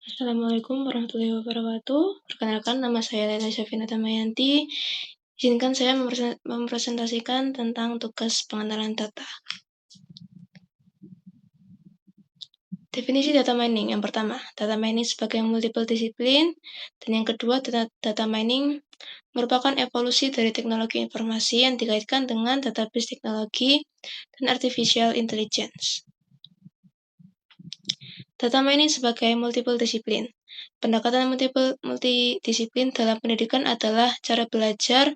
Assalamualaikum warahmatullahi wabarakatuh. Perkenalkan, nama saya Lena Syafina Damayanti. Izinkan saya mempresentasikan tentang tugas pengenalan data. Definisi data mining yang pertama, data mining sebagai multiple disiplin, dan yang kedua, data mining merupakan evolusi dari teknologi informasi yang dikaitkan dengan database teknologi dan artificial intelligence. Data mining sebagai multiple disiplin. Pendekatan multidisiplin dalam pendidikan adalah cara belajar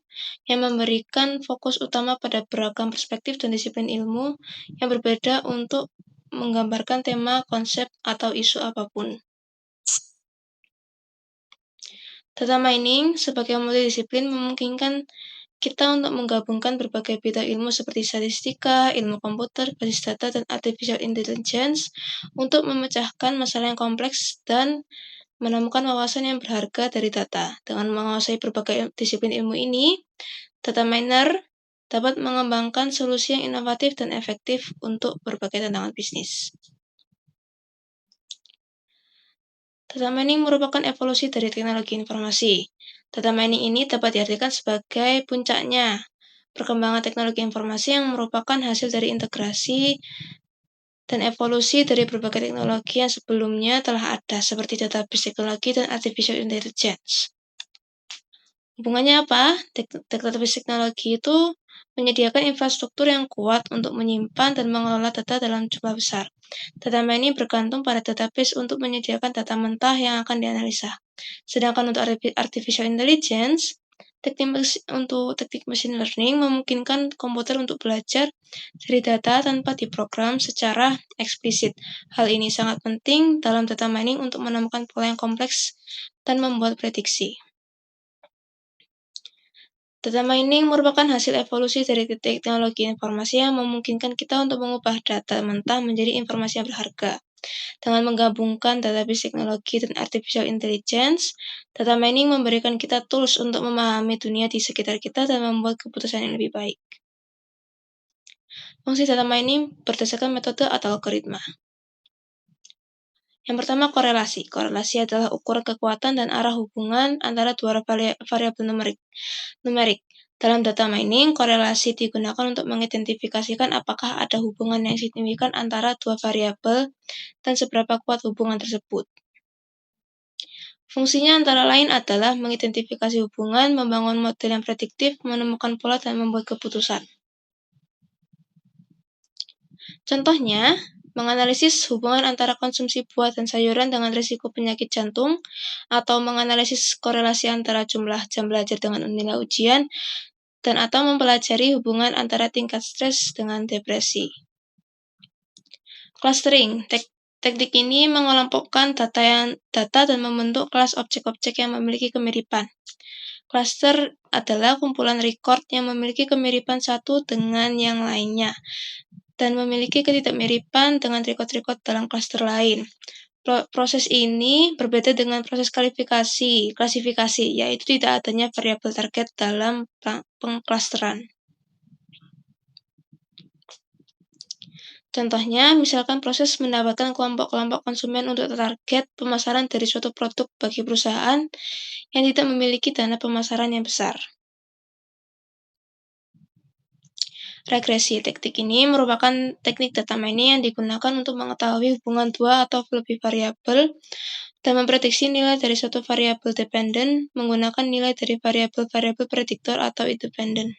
yang memberikan fokus utama pada beragam perspektif dan disiplin ilmu yang berbeda untuk menggambarkan tema, konsep, atau isu apapun. Data mining sebagai multidisiplin memungkinkan kita untuk menggabungkan berbagai bidang ilmu seperti statistika, ilmu komputer, basis data, dan artificial intelligence untuk memecahkan masalah yang kompleks dan menemukan wawasan yang berharga dari data. Dengan menguasai berbagai disiplin ilmu ini, data miner dapat mengembangkan solusi yang inovatif dan efektif untuk berbagai tantangan bisnis. Data mining merupakan evolusi dari teknologi informasi. Data mining ini dapat diartikan sebagai puncaknya perkembangan teknologi informasi yang merupakan hasil dari integrasi dan evolusi dari berbagai teknologi yang sebelumnya telah ada, seperti database teknologi dan artificial intelligence. Hubungannya apa? Database teknologi itu menyediakan infrastruktur yang kuat untuk menyimpan dan mengelola data dalam jumlah besar. Data mining bergantung pada database untuk menyediakan data mentah yang akan dianalisa. Sedangkan untuk artificial intelligence, teknik machine learning memungkinkan komputer untuk belajar dari data tanpa diprogram secara eksplisit. Hal ini sangat penting dalam data mining untuk menemukan pola yang kompleks dan membuat prediksi. Data mining merupakan hasil evolusi dari teknologi informasi yang memungkinkan kita untuk mengubah data mentah menjadi informasi yang berharga. Dengan menggabungkan database teknologi dan artificial intelligence, data mining memberikan kita tools untuk memahami dunia di sekitar kita dan membuat keputusan yang lebih baik. Fungsi data mining berdasarkan metode atau algoritma. Yang pertama, korelasi. Korelasi adalah ukuran kekuatan dan arah hubungan antara dua variabel numerik. Dalam data mining, korelasi digunakan untuk mengidentifikasikan apakah ada hubungan yang signifikan antara dua variabel dan seberapa kuat hubungan tersebut. Fungsinya antara lain adalah mengidentifikasi hubungan, membangun model yang prediktif, menemukan pola, dan membuat keputusan. Contohnya, menganalisis hubungan antara konsumsi buah dan sayuran dengan risiko penyakit jantung, atau menganalisis korelasi antara jumlah jam belajar dengan nilai ujian, dan atau mempelajari hubungan antara tingkat stres dengan depresi. Clustering. Teknik ini mengelompokkan data dan membentuk kelas objek-objek yang memiliki kemiripan. Cluster adalah kumpulan record yang memiliki kemiripan satu dengan yang lainnya dan memiliki ketidakmiripan dengan record-record dalam cluster lain. Proses ini berbeda dengan proses klasifikasi, yaitu tidak adanya variabel target dalam pengklasteran. Contohnya, misalkan proses mendapatkan kelompok-kelompok konsumen untuk target pemasaran dari suatu produk bagi perusahaan yang tidak memiliki dana pemasaran yang besar. Regresi. Teknik ini merupakan teknik data mining yang digunakan untuk mengetahui hubungan dua atau lebih variabel dan memprediksi nilai dari suatu variabel dependen menggunakan nilai dari variabel-variabel prediktor atau independen.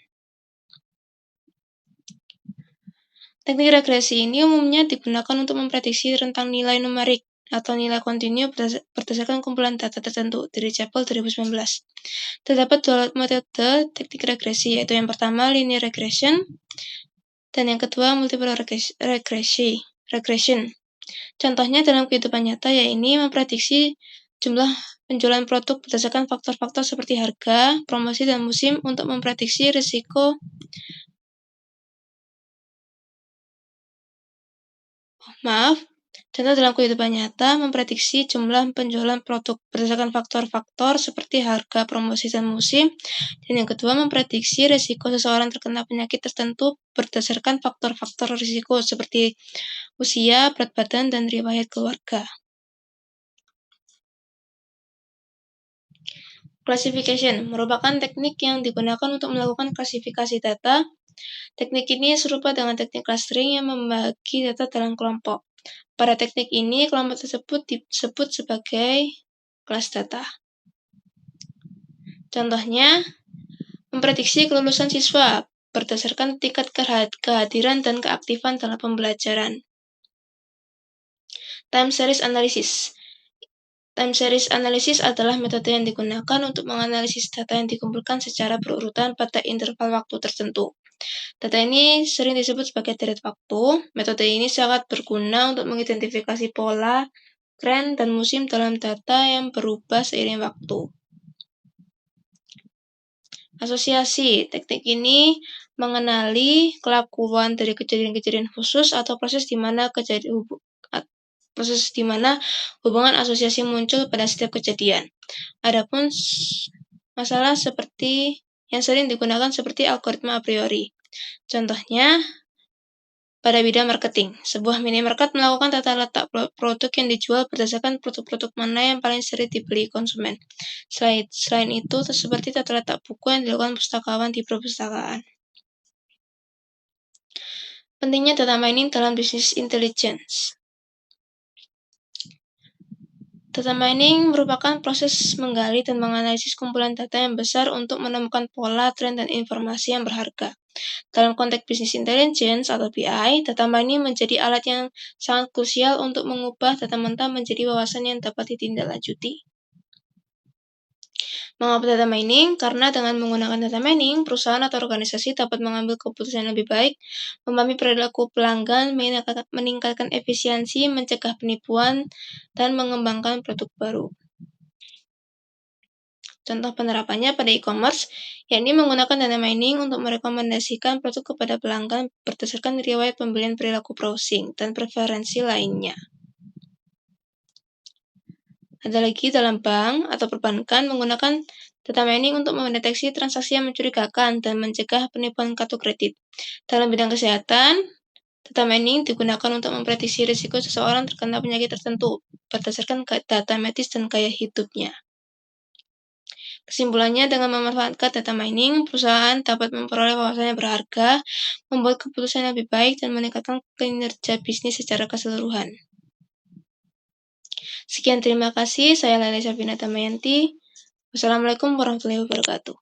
Teknik regresi ini umumnya digunakan untuk memprediksi rentang nilai numerik atau nilai kontinu berdasarkan kumpulan data tertentu dari CEPOL 2019. Terdapat dua metode teknik regresi, yaitu yang pertama linear regression dan yang kedua multiple regression. Contohnya dalam kehidupan nyata yaitu memprediksi jumlah penjualan produk berdasarkan faktor-faktor seperti harga, promosi, dan musim untuk memprediksi risiko Contoh dalam kehidupan nyata memprediksi jumlah penjualan produk berdasarkan faktor-faktor seperti harga, promosi, dan musim. Dan yang kedua memprediksi risiko seseorang terkena penyakit tertentu berdasarkan faktor-faktor risiko seperti usia, berat badan, dan riwayat keluarga. Classification merupakan teknik yang digunakan untuk melakukan klasifikasi data. Teknik ini serupa dengan teknik clustering yang membagi data dalam kelompok. Pada teknik ini, kelompok tersebut disebut sebagai kelas data. Contohnya, memprediksi kelulusan siswa berdasarkan tingkat kehadiran dan keaktifan dalam pembelajaran. Time series analysis. Time series analysis adalah metode yang digunakan untuk menganalisis data yang dikumpulkan secara berurutan pada interval waktu tertentu. Data ini sering disebut sebagai deret waktu. Metode ini sangat berguna untuk mengidentifikasi pola, tren, dan musim dalam data yang berubah seiring waktu. Asosiasi. Teknik ini mengenali kelakuan dari kejadian-kejadian khusus atau proses di mana hubungan asosiasi muncul pada setiap kejadian. Adapun masalah seperti yang sering digunakan seperti algoritma a priori. Contohnya, pada bidang marketing, sebuah minimarket melakukan tata letak produk yang dijual berdasarkan produk-produk mana yang paling sering dibeli konsumen. Selain itu, seperti tata letak buku yang dilakukan pustakawan di perpustakaan. Pentingnya data mining dalam bisnis intelligence. Data mining merupakan proses menggali dan menganalisis kumpulan data yang besar untuk menemukan pola, tren, dan informasi yang berharga. Dalam konteks bisnis intelligence atau BI, data mining menjadi alat yang sangat krusial untuk mengubah data mentah menjadi wawasan yang dapat ditindaklanjuti. Mengapa data mining? Karena dengan menggunakan data mining, perusahaan atau organisasi dapat mengambil keputusan yang lebih baik, memahami perilaku pelanggan, meningkatkan efisiensi, mencegah penipuan, dan mengembangkan produk baru. Contoh penerapannya pada e-commerce, yakni menggunakan data mining untuk merekomendasikan produk kepada pelanggan berdasarkan riwayat pembelian, perilaku browsing, dan preferensi lainnya. Ada lagi dalam bank atau perbankan menggunakan data mining untuk mendeteksi transaksi yang mencurigakan dan mencegah penipuan kartu kredit. Dalam bidang kesehatan, data mining digunakan untuk memprediksi risiko seseorang terkena penyakit tertentu berdasarkan data medis dan gaya hidupnya. Kesimpulannya, dengan memanfaatkan data mining, perusahaan dapat memperoleh wawasan yang berharga, membuat keputusan yang lebih baik, dan meningkatkan kinerja bisnis secara keseluruhan. Sekian, terima kasih. Saya Laila Safina Damayanti. Wassalamualaikum warahmatullahi wabarakatuh.